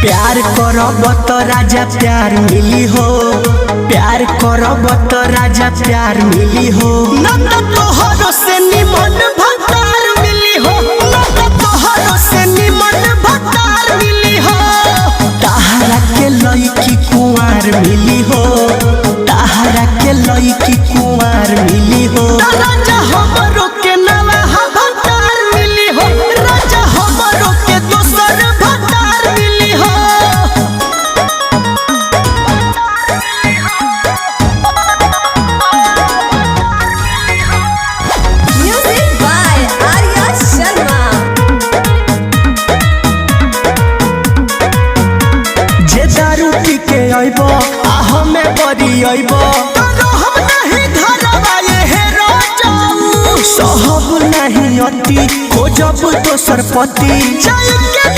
प्यार करब तो राजा प्यार मिली हो, प्यार करब तो राजा प्यार मिली हो। ना तो तोहरो से निमन भतार मिली हो, ना तो तोहरो से निमन भतार मिली हो। ताहरा के लईकी कुंवार मिली हो, ताहरा के लईकी कुंवार मिली हो। राजा हमरो के नवा भतार मिली हो, राजा हमरो के दोसर भतार मिली हो। Music by Arya Sharma। जे दारू पी के आइबो आ हमें बरी आइबो, हम नहीं धरबा ये राजाऊ। सहब नहीं अति खोजब दोसर पति, जाय के